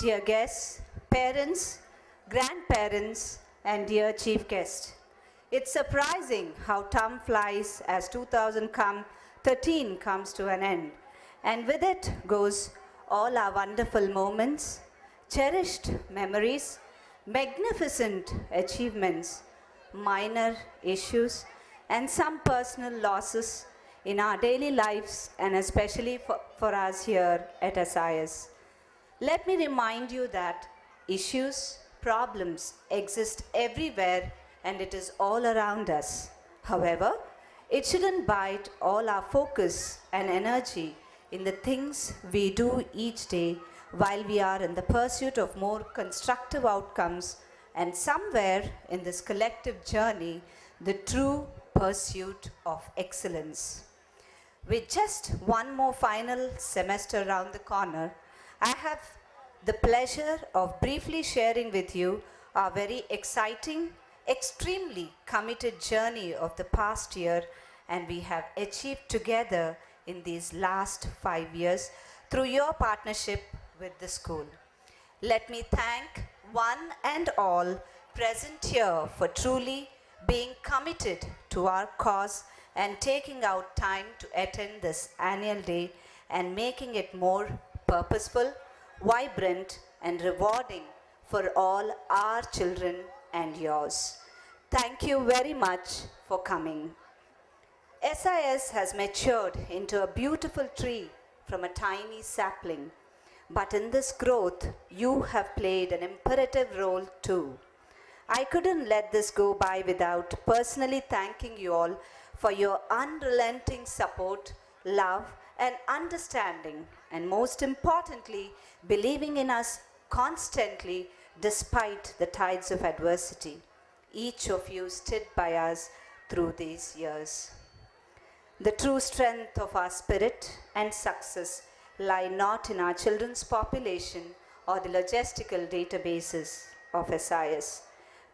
dear guests, parents, grandparents, and dear chief guest. It's surprising how time flies as 2013 comes to an end, and with it goes all our wonderful moments, cherished memories, magnificent achievements, minor issues, and some personal losses in our daily lives and especially for us here at SIS. Let me remind you that issues, problems exist everywhere and it is all around us. However, it shouldn't bite all our focus and energy in the things we do each day while we are in the pursuit of more constructive outcomes and somewhere in this collective journey, the true pursuit of excellence. With just one more final semester around the corner, I have the pleasure of briefly sharing with you our very exciting, extremely committed journey of the past year and we have achieved together in these last 5 years through your partnership with the school. Let me thank one and all present here for truly being committed to our cause and taking out time to attend this annual day and making it more purposeful, vibrant, and rewarding for all our children and yours. Thank you very much for coming. SIS has matured into a beautiful tree from a tiny sapling, but in this growth, you have played an imperative role too. I couldn't let this go by without personally thanking you all for your unrelenting support, love, and understanding, and most importantly, believing in us constantly despite the tides of adversity. Each of you stood by us through these years. The true strength of our spirit and success lie not in our children's population or the logistical databases of SIS,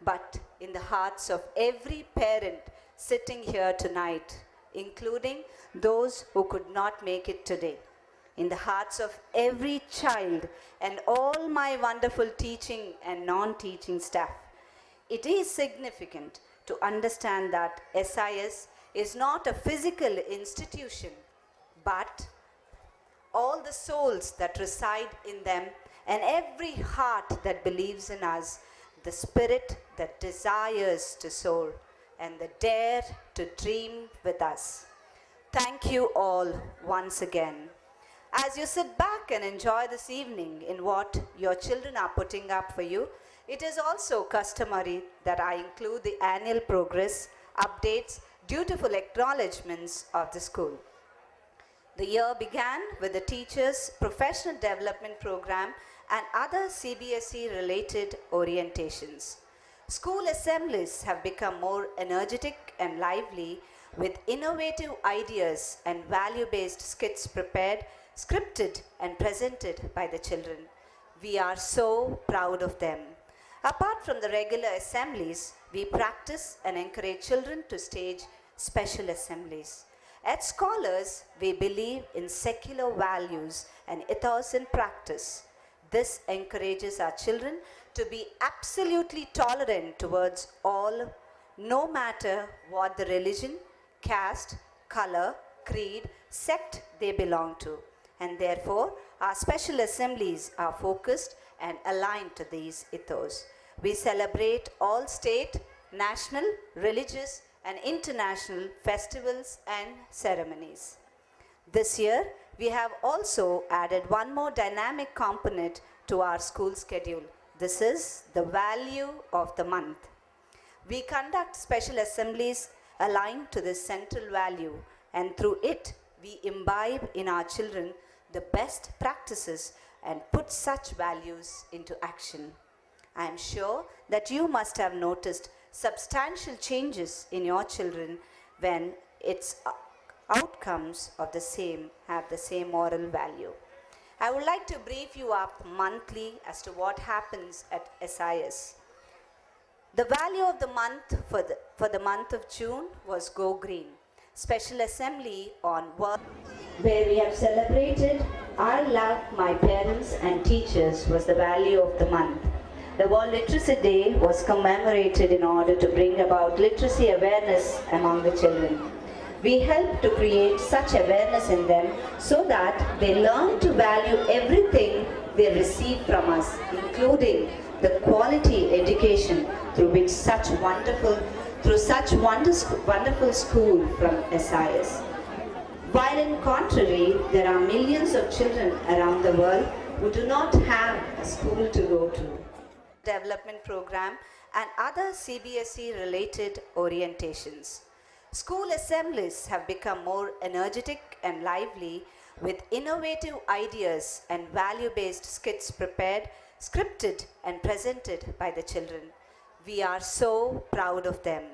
but in the hearts of every parent sitting here tonight, including those who could not make it today, in the hearts of every child and all my wonderful teaching and non-teaching staff. It is significant to understand that SIS is not a physical institution, but all the souls that reside in them and every heart that believes in us, the spirit that desires to soar and the dare to dream with us. Thank you all once again. As you sit back and enjoy this evening in what your children are putting up for you, it is also customary that I include the annual progress, updates, dutiful acknowledgements of the school. The year began with the teachers' professional development program and other CBSE related orientations. School assemblies have become more energetic and lively with innovative ideas and value-based skits prepared, scripted and presented by the children. We are so proud of them. Apart from the regular assemblies, we practice and encourage children to stage special assemblies. At Scholars, we believe in secular values and ethos in practice. This encourages our children to be absolutely tolerant towards all, no matter what the religion, caste, color, creed, sect they belong to. And therefore, our special assemblies are focused and aligned to these ethos. We celebrate all state, national, religious, and international festivals and ceremonies. This year, we have also added one more dynamic component to our school schedule. This is the value of the month. We conduct special assemblies aligned to this central value, and through it, we imbibe in our children the best practices and put such values into action. I am sure that you must have noticed substantial changes in your children when its outcomes of the same have the same moral value. I would like to brief you up monthly as to what happens at SIS. The value of the month for the month of June was Go Green, special assembly on work, where we have celebrated I love my parents and teachers was the value of the month. The World Literacy Day was commemorated in order to bring about literacy awareness among the children. We help to create such awareness in them so that they learn to value everything they receive from us, including the quality education through such wonderful school from SIS. While in contrary, there are millions of children around the world who do not have a school to go to. Development program and other CBSE related orientations. School assemblies have become more energetic and lively with innovative ideas and value-based skits prepared, scripted and presented by the children. We are so proud of them.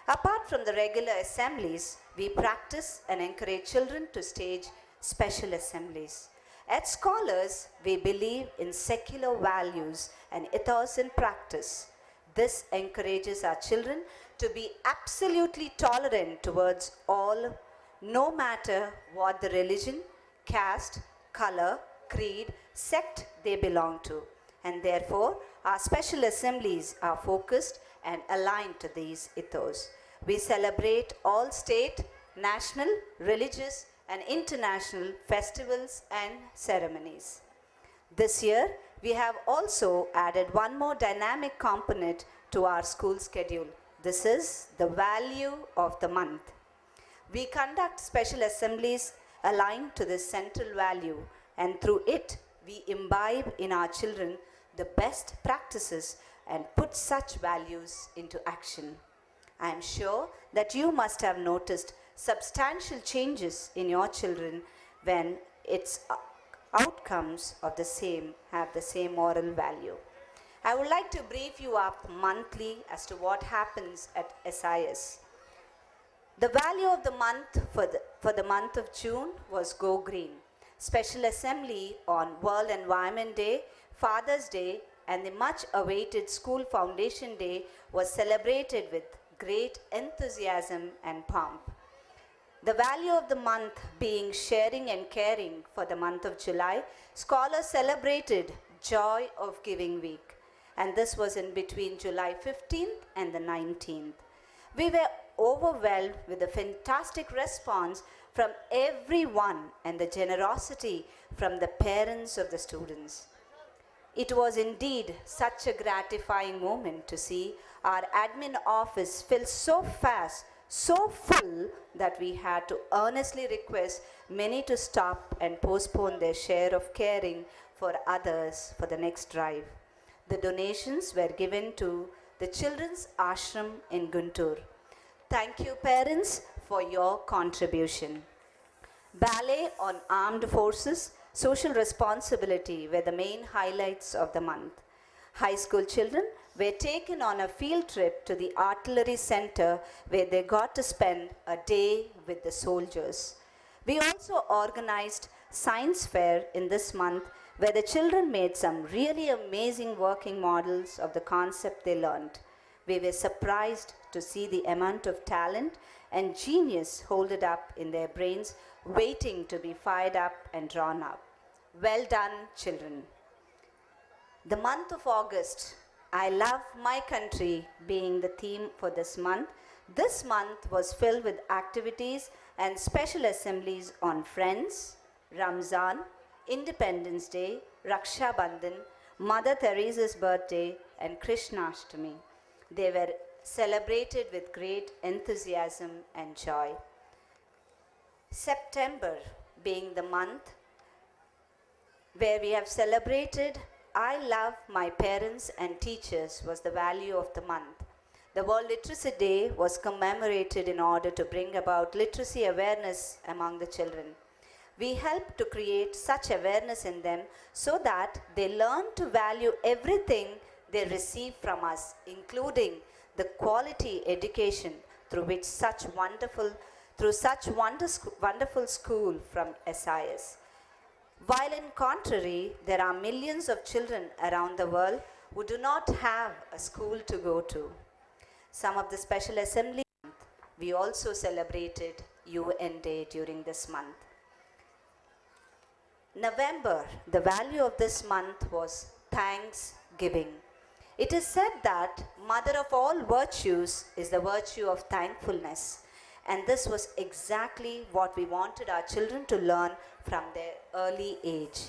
Apart from the regular assemblies, we practice and encourage children to stage special assemblies. At Scholars, we believe in secular values and ethos in practice. This encourages our children to be absolutely tolerant towards all, no matter what the religion, caste, color, creed, sect they belong to. And therefore, our special assemblies are focused and aligned to these ethos. We celebrate all state, national, religious, and international festivals and ceremonies. This year, we have also added one more dynamic component to our school schedule. This is the value of the month. We conduct special assemblies aligned to this central value, and through it, we imbibe in our children the best practices and put such values into action. I am sure that you must have noticed substantial changes in your children when its outcomes of the same have the same moral value. I would like to brief you up monthly as to what happens at SIS. The value of the month for the month of June was Go Green. Special assembly on World Environment Day, Father's Day, and the much awaited School Foundation Day was celebrated with great enthusiasm and pomp. The value of the month being sharing and caring for the month of July, scholars celebrated Joy of Giving Week, and this was in between July 15th and the 19th. We were overwhelmed with the fantastic response from everyone and the generosity from the parents of the students. It was indeed such a gratifying moment to see our admin office fill so fast, so full that we had to earnestly request many to stop and postpone their share of caring for others for the next drive. The donations were given to the Children's Ashram in Guntur. Thank you, parents, for your contribution. Ballet on Armed Forces, Social Responsibility were the main highlights of the month. High school children were taken on a field trip to the Artillery Center where they got to spend a day with the soldiers. We also organized Science Fair in this month where the children made some really amazing working models of the concept they learned. We were surprised to see the amount of talent and genius holded up in their brains, waiting to be fired up and drawn up. Well done, children. The month of August, I love my country being the theme for this month was filled with activities and special assemblies on Friends, Ramzan, Independence Day, Raksha Bandhan, Mother Teresa's birthday, and Krishnashtami. They were celebrated with great enthusiasm and joy. September being the month where we have celebrated I love my parents and teachers was the value of the month. The World Literacy Day was commemorated in order to bring about literacy awareness among the children. We help to create such awareness in them so that they learn to value everything they receive from us, including the quality education through such wonderful school from SIS. While in contrary, there are millions of children around the world who do not have a school to go to. Some of the special assembly, we also celebrated UN Day during this month. November, the value of this month was Thanksgiving. It is said that mother of all virtues is the virtue of thankfulness. And this was exactly what we wanted our children to learn from their early age.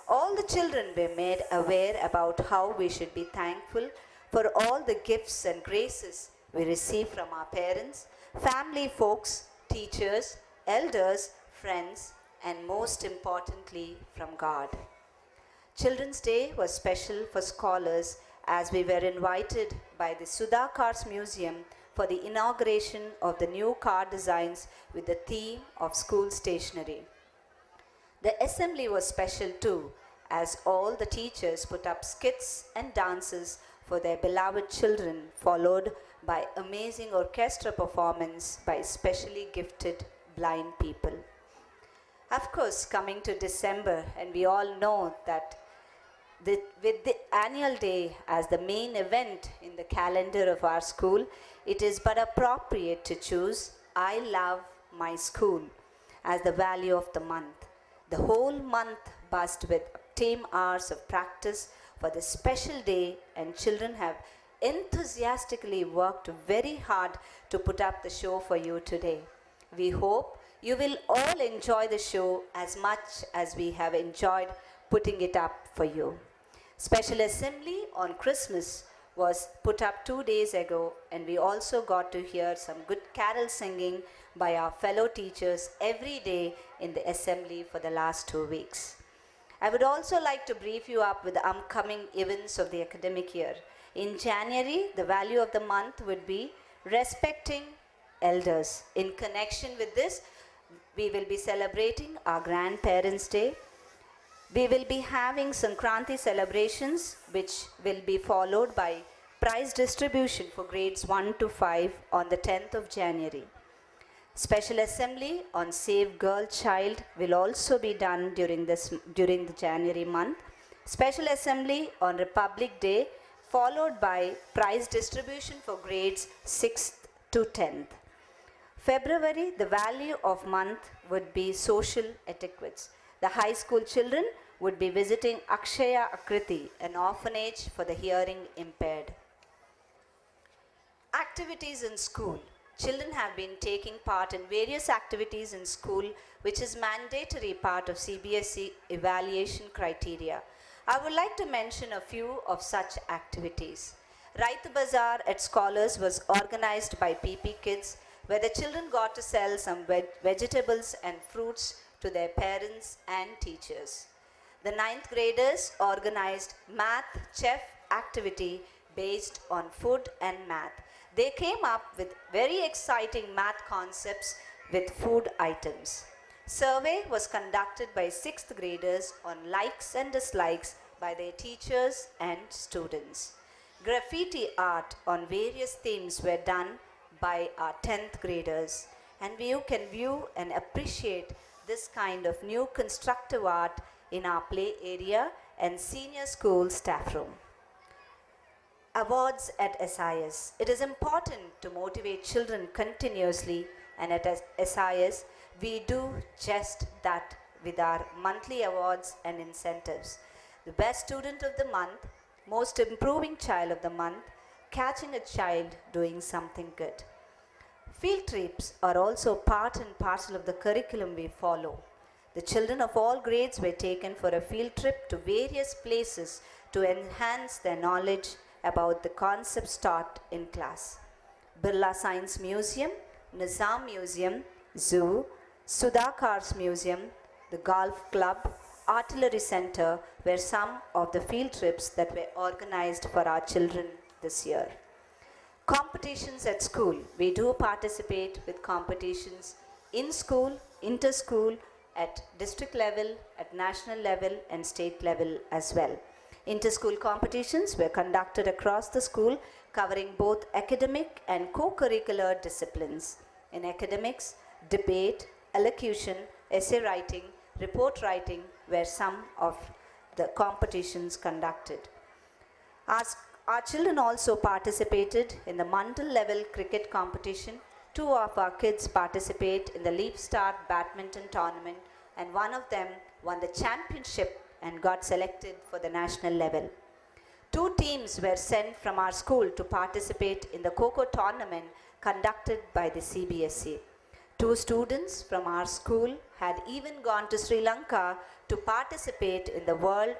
All the children were made aware about how we should be thankful for all the gifts and graces we receive from our parents, family folks, teachers, elders, friends, and most importantly, from God. Children's Day was special for scholars as we were invited by the Sudha Cars Museum for the inauguration of the new car designs with the theme of school stationery. The assembly was special too, as all the teachers put up skits and dances for their beloved children, followed by amazing orchestra performance by specially gifted blind people. Of course, coming to December, and we all know that with the annual day as the main event in the calendar of our school, it is but appropriate to choose I Love My School as the value of the month. The whole month buzzed with team hours of practice for this special day, and children have enthusiastically worked very hard to put up the show for you today. We hope you will all enjoy the show as much as we have enjoyed putting it up for you. Special assembly on Christmas was put up 2 days ago, and we also got to hear some good carol singing by our fellow teachers every day in the assembly for the last 2 weeks. I would also like to brief you up with the upcoming events of the academic year. In January, the value of the month would be respecting elders. In connection with this, we will be celebrating our Grandparents' Day. We will be having Sankranti celebrations, which will be followed by prize distribution for grades 1 to 5 on the 10th of January. Special assembly on Save Girl Child will also be done during the January month. Special assembly on Republic Day, followed by prize distribution for grades 6th to 10th. February, the value of month would be social etiquettes. The high school children would be visiting Akshaya Akriti, an orphanage for the hearing impaired. Activities in school. Children have been taking part in various activities in school, which is mandatory part of CBSE evaluation criteria. I would like to mention a few of such activities. Raitu Bazaar at Scholars was organized by PP Kids, where the children got to sell some vegetables and fruits to their parents and teachers. The 9th graders organized math chef activity based on food and math. They came up with very exciting math concepts with food items. Survey was conducted by 6th graders on likes and dislikes by their teachers and students. Graffiti art on various themes were done by our 10th graders, and you can view and appreciate this kind of new constructive art in our play area and senior school staff room. Awards at SIS. It is important to motivate children continuously, and at SIS we do just that with our monthly awards and incentives. The best student of the month, most improving child of the month, catching a child doing something good. Field trips are also part and parcel of the curriculum we follow. The children of all grades were taken for a field trip to various places to enhance their knowledge about the concepts taught in class. Birla Science Museum, Nizam Museum, Zoo, Sudha Cars Museum, the Golf Club, Artillery Center were some of the field trips that were organized for our children this year. Competitions at school. We do participate with competitions in school, inter-school, at district level, at national level and state level as well. Inter-school competitions were conducted across the school, covering both academic and co-curricular disciplines. In academics, debate, elocution, essay writing, report writing were some of the competitions conducted. Our children also participated in the Mandal level cricket competition. 2 of our kids participate in the Leap Start badminton tournament, and one of them won the championship and got selected for the national level. 2 teams were sent from our school to participate in the Kho tournament conducted by the CBSE. 2 students from our school had even gone to Sri Lanka to participate in the world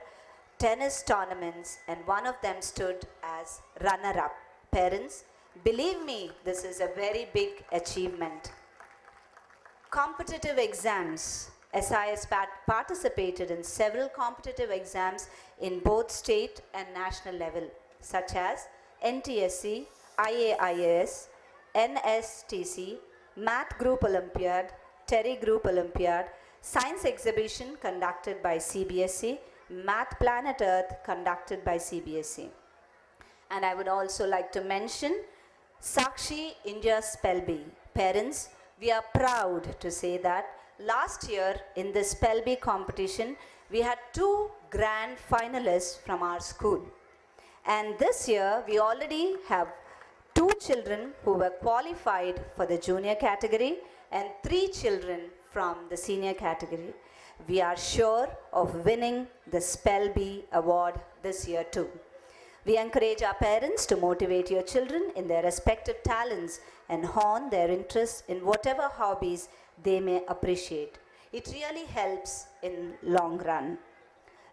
tennis tournaments, and one of them stood as runner-up. Parents, believe me, this is a very big achievement. Competitive exams. SIS participated in several competitive exams in both state and national level, such as NTSC, IAIAS, NSTC, Math Group Olympiad, Terry Group Olympiad, Science Exhibition conducted by CBSE, Math Planet Earth conducted by CBSE. And I would also like to mention Sakshi India Spell Bee. Parents, we are proud to say that last year in the Spell Bee competition, we had 2 grand finalists from our school. And this year, we already have 2 children who were qualified for the junior category and 3 children from the senior category. We are sure of winning the Spell Bee award this year too. We encourage our parents to motivate your children in their respective talents and hone their interests in whatever hobbies they may appreciate. It really helps in long run.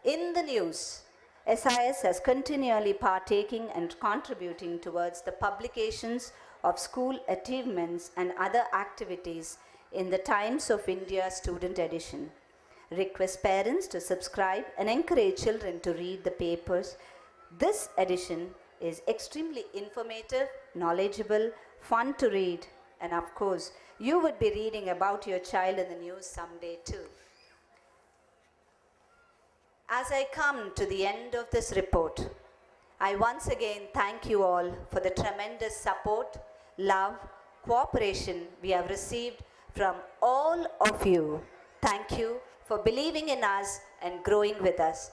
In the news, SIS has continually partaking and contributing towards the publications of school achievements and other activities in the Times of India Student Edition. Request parents to subscribe and encourage children to read the papers. This edition is extremely informative, knowledgeable, fun to read, and of course, you would be reading about your child in the news someday too. As I come to the end of this report, I once again thank you all for the tremendous support, love, cooperation we have received from all of you. Thank you for believing in us and growing with us.